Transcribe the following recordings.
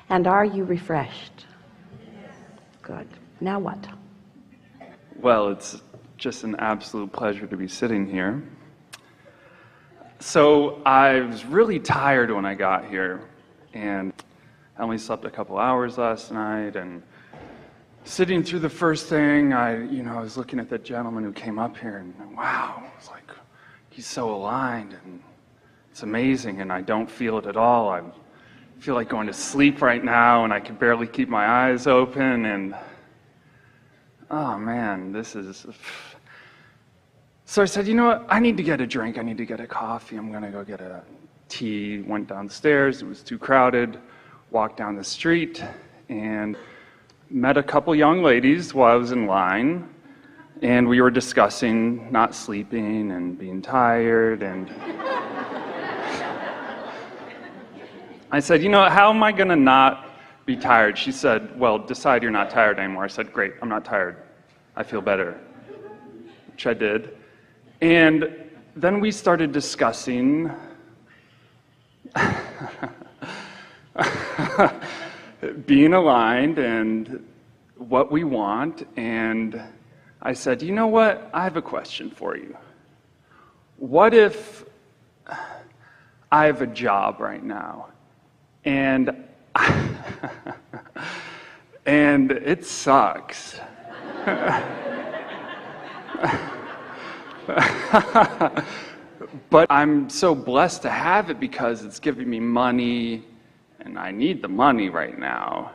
And are you refreshed? Good. Now what? Well, it's just an absolute pleasure to be sitting here. So I was really tired when I got here, and I only slept a couple hours last night, and sitting through the first thing, I was looking at that gentleman who came up here, and wow, it's like, he's so aligned, and it's amazing, and I don't feel it at all. I feel like going to sleep right now, and I can barely keep my eyes open, and oh man, this is... So I said, you know what, I need to get a drink, I need to get a coffee, I'm gonna go get a tea. Went downstairs, it was too crowded, walked down the street, and met a couple young ladies while I was in line, and we were discussing not sleeping and being tired, and I said, you know, how am I gonna not be tired? She said, well, decide you're not tired anymore. I said, great, I'm not tired. I feel better, which I did. And then we started discussing being aligned and what we want. And I said, you know what? I have a question for you. What if I have a job right now and and it sucks? But I'm so blessed to have it because it's giving me money, and I need the money right now.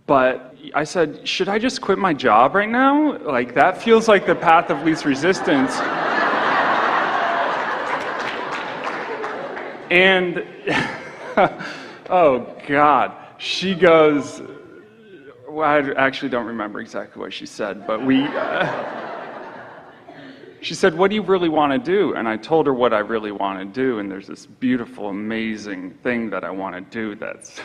But I said, should I just quit my job right now? Like, that feels like the path of least resistance. And, oh God, she goes, well, I actually don't remember exactly what she said, but she said, what do you really want to do? And I told her what I really want to do, and there's this beautiful, amazing thing that I want to do that's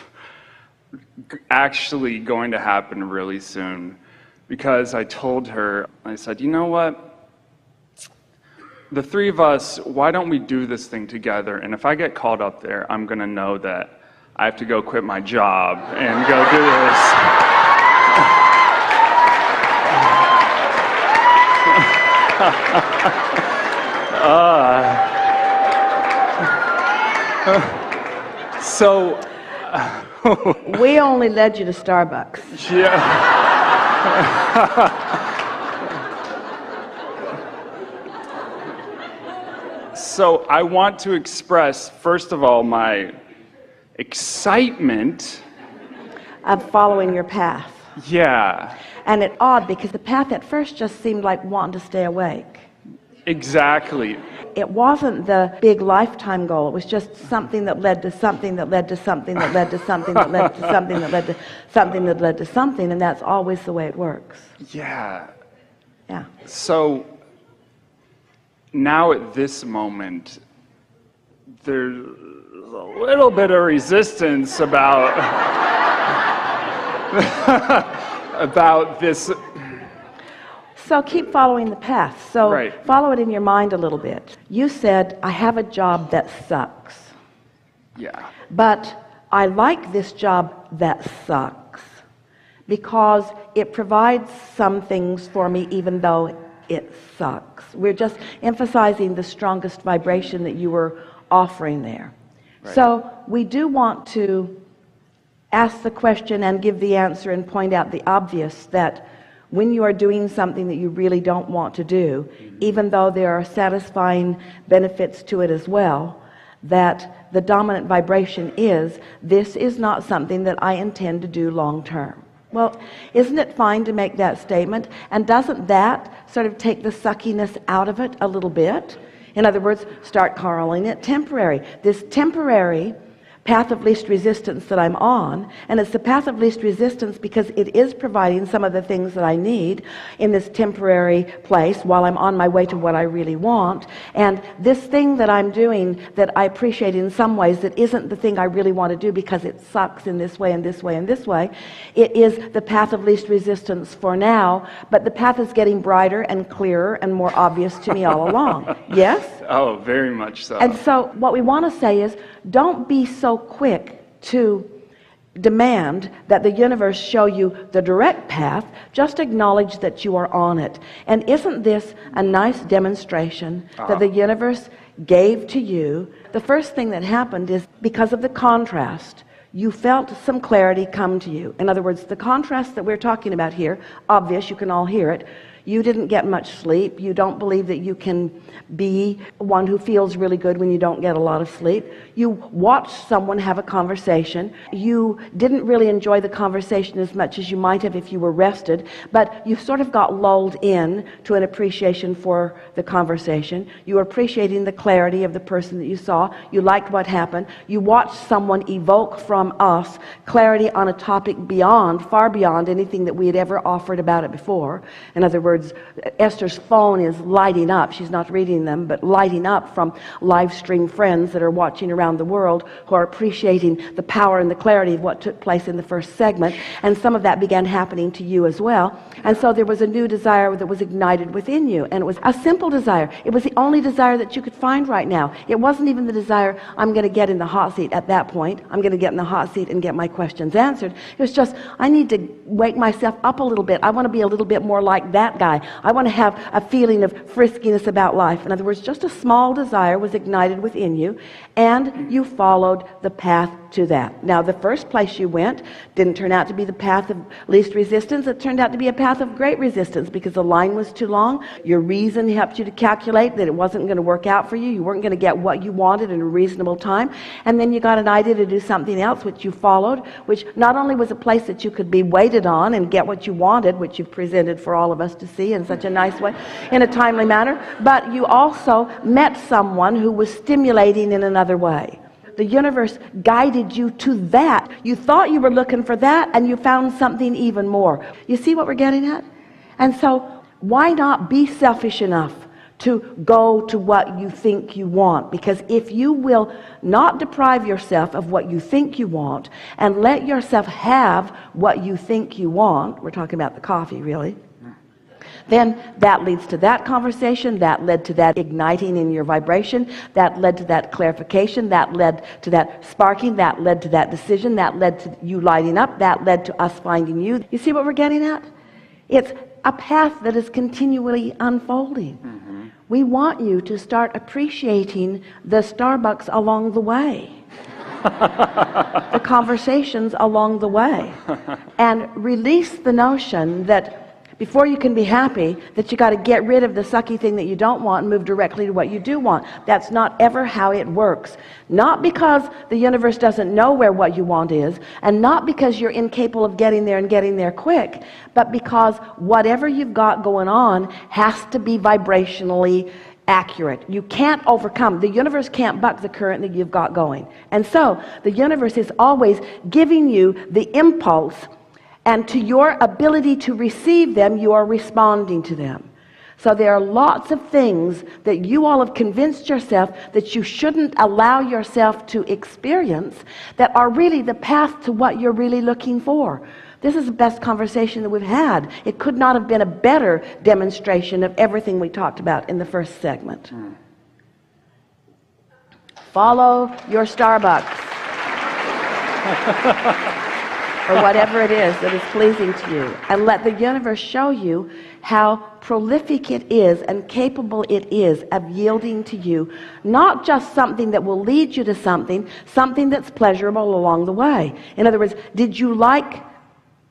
actually going to happen really soon. Because I told her, I said, you know what? The three of us, why don't we do this thing together? And if I get called up there, I'm going to know that I have to go quit my job and go do this. So we only led you to Starbucks. Yeah. So I want to express, first of all, my excitement of following your path. Yeah. And it's odd because the path at first just seemed like wanting to stay awake. Exactly. It wasn't the big lifetime goal. It was just something that led to something that led to something that led to something that led to something that led to something that led to something, and that's always the way it works. Yeah. Yeah. So now at this moment, there's a little bit of resistance about about this. So keep following the path. So Right. Follow it in your mind a little bit. You said, I have a job that sucks. Yeah. But I like this job that sucks because it provides some things for me even though it sucks. We're just emphasizing the strongest vibration that you were offering there. Right. So we do want to ask the question and give the answer and point out the obvious, that when you are doing something that you really don't want to do, even though there are satisfying benefits to it as well, that the dominant vibration is, this is not something that I intend to do long term. Well, isn't it fine to make that statement? And doesn't that sort of take the suckiness out of it a little bit? In other words, start calling it temporary. This temporary path of least resistance that I'm on, and it's the path of least resistance because it is providing some of the things that I need in this temporary place while I'm on my way to what I really want. And this thing that I'm doing that I appreciate in some ways that isn't the thing I really want to do because it sucks in this way and this way and this way, it is the path of least resistance for now, but the path is getting brighter and clearer and more obvious to me all along. Yes? Oh, very much so. And so what we want to say is, don't be so so quick to demand that the universe show you the direct path. Just acknowledge that you are on it. And isn't this a nice demonstration that the universe gave to you? The first thing that happened is, because of the contrast, you felt some clarity come to you. In other words, the contrast that we're talking about here, obvious, you can all hear it. You didn't get much sleep. You don't believe that you can be one who feels really good when you don't get a lot of sleep. You watched someone have a conversation. You didn't really enjoy the conversation as much as you might have if you were rested, but you sort of got lulled in to an appreciation for the conversation. You were appreciating the clarity of the person that you saw. You liked what happened. You watched someone evoke from us clarity on a topic far beyond anything that we had ever offered about it before. In other words, Esther's phone is lighting up. She's not reading them, but lighting up from live stream friends that are watching around the world, who are appreciating the power and the clarity of what took place in the first segment. And some of that began happening to you as well. And so there was a new desire that was ignited within you. And it was a simple desire. It was the only desire that you could find right now. It wasn't even the desire, I'm going to get in the hot seat at that point. I'm going to get in the hot seat and get my questions answered. It was just, I need to wake myself up a little bit. I want to be a little bit more like that guy. I want to have a feeling of friskiness about life. In other words, just a small desire was ignited within you, and you followed the path to that. Now, the first place you went didn't turn out to be the path of least resistance. It turned out to be a path of great resistance, because the line was too long. Your reason helped you to calculate that it wasn't going to work out for you. You weren't going to get what you wanted in a reasonable time. And then you got an idea to do something else, which you followed, which not only was a place that you could be waited on and get what you wanted, which you've presented for all of us to see in such a nice way, in a timely manner, but you also met someone who was stimulating in another way. The universe guided you to that. You thought you were looking for that, and you found something even more. You see what we're getting at? And so why not be selfish enough to go to what you think you want? Because if you will not deprive yourself of what you think you want, and let yourself have what you think you want, we're talking about the coffee really, then that leads to that conversation, that led to that igniting in your vibration, that led to that clarification, that led to that sparking, that led to that decision, that led to you lighting up, that led to us finding you. You see what we're getting at? It's a path that is continually unfolding. Mm-hmm. We want you to start appreciating the Starbucks along the way. The conversations along the way, and release the notion that before you can be happy, that you got to get rid of the sucky thing that you don't want and move directly to what you do want. That's not ever how it works. Not because the universe doesn't know where what you want is, and not because you're incapable of getting there and getting there quick, but because whatever you've got going on has to be vibrationally accurate. You can't overcome. The universe can't buck the current that you've got going. And so the universe is always giving you the impulse, and to your ability to receive them, you are responding to them. So there are lots of things that you all have convinced yourself that you shouldn't allow yourself to experience, that are really the path to what you're really looking for. This is the best conversation that we've had. It could not have been a better demonstration of everything we talked about in the first segment. Follow your Starbucks. Or whatever it is that is pleasing to you, and let the universe show you how prolific it is and capable it is of yielding to you not just something that will lead you to something that's pleasurable along the way. In other words, did you like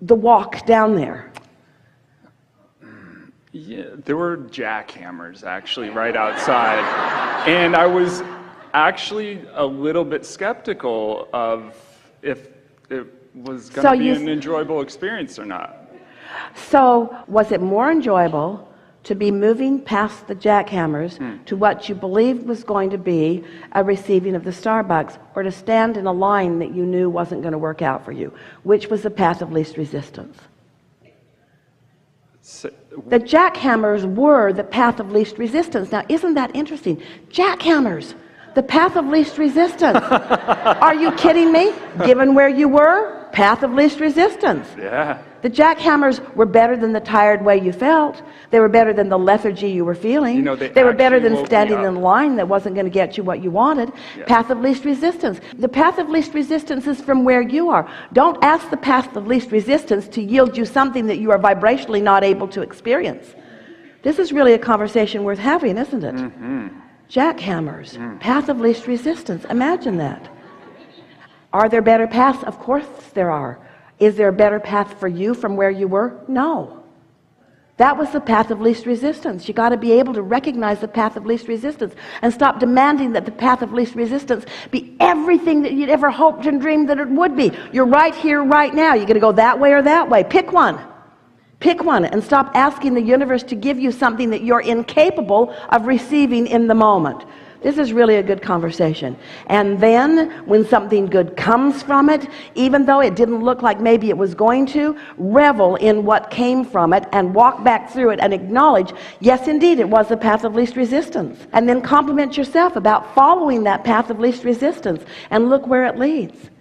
the walk down there? Yeah, there were jackhammers actually right outside, and I was actually a little bit skeptical of if it was going to be an enjoyable experience or not. So was it more enjoyable to be moving past the jackhammers to what you believed was going to be a receiving of the Starbucks, or to stand in a line that you knew wasn't going to work out for you? Which was the path of least resistance? The jackhammers were the path of least resistance. Now, isn't that interesting? Jackhammers, the path of least resistance. Are you kidding me? Given where you were, path of least resistance. Yeah. The jackhammers were better than the tired way you felt. They were better than the lethargy you were feeling. You know, they were better actually than woke standing me up. in line that wasn't going to get you what you wanted. Yeah. Path of least resistance. The path of least resistance is from where you are. Don't ask the path of least resistance to yield you something that you are vibrationally not able to experience. This is really a conversation worth having, isn't it? Jackhammers, path of least resistance. Imagine that. Are there better paths? Of course there are. Is there a better path for you from where you were? No. That was the path of least resistance. You got to be able to recognize the path of least resistance and stop demanding that the path of least resistance be everything that you'd ever hoped and dreamed that it would be. You're right here, right now. You're going to go that way or that way. Pick one. Pick one and stop asking the universe to give you something that you're incapable of receiving in the moment. This is really a good conversation. And then when something good comes from it, even though it didn't look like maybe it was going to, revel in what came from it and walk back through it and acknowledge, yes, indeed, it was the path of least resistance. And then compliment yourself about following that path of least resistance and look where it leads.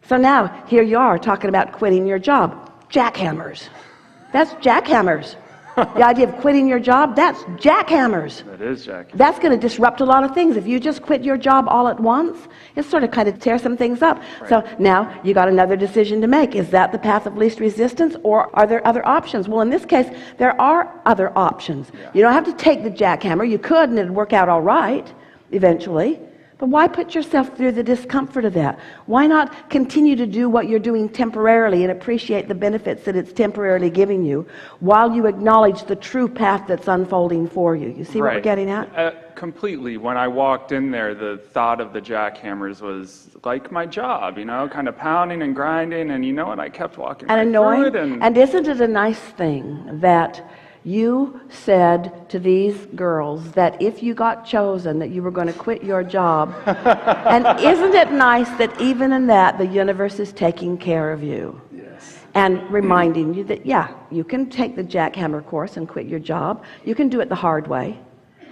So now, here you are talking about quitting your job. Jackhammers. That's jackhammers. The idea of quitting your job, that's jackhammers. That is jackhammers. That's going to disrupt a lot of things. If you just quit your job all at once, it sort of kind of tears some things up. Right. So now you got another decision to make. Is that the path of least resistance, or are there other options? Well, in this case, there are other options. Yeah. You don't have to take the jackhammer. You could, and it'd work out all right eventually. But why put yourself through the discomfort of that? Why not continue to do what you're doing temporarily and appreciate the benefits that it's temporarily giving you while you acknowledge the true path that's unfolding for you? You see what we're getting at? Completely. When I walked in there, the thought of the jackhammers was like my job, you know, kind of pounding and grinding, and you know what? I kept walking And right annoying. through it. And isn't it a nice thing that you said to these girls that if you got chosen that you were going to quit your job? And isn't it nice that even in that the universe is taking care of you? Yes. And reminding you that, yeah, you can take the jackhammer course and quit your job. You can do it the hard way,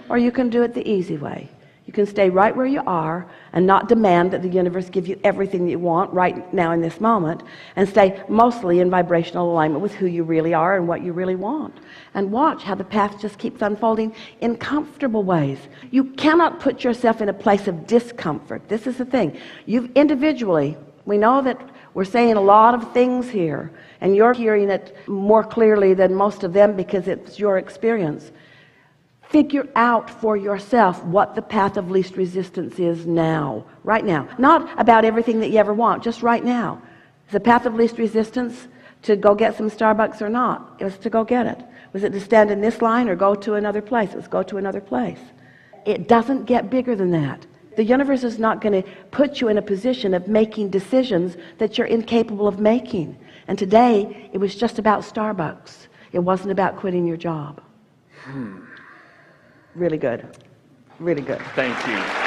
or you can do it the easy way. You can stay right where you are and not demand that the universe give you everything that you want right now in this moment, and stay mostly in vibrational alignment with who you really are and what you really want. And watch how the path just keeps unfolding in comfortable ways. You cannot put yourself in a place of discomfort. This is the thing. You've individually, we know that we're saying a lot of things here, and you're hearing it more clearly than most of them because it's your experience. Figure out for yourself what the path of least resistance is now, right now. Not about everything that you ever want, just right now. Is the path of least resistance to go get some Starbucks or not? It was to go get it. Was it to stand in this line or go to another place? It was go to another place. It doesn't get bigger than that. The universe is not going to put you in a position of making decisions that you're incapable of making. And today, it was just about Starbucks. It wasn't about quitting your job. Really good. Really good. Thank you.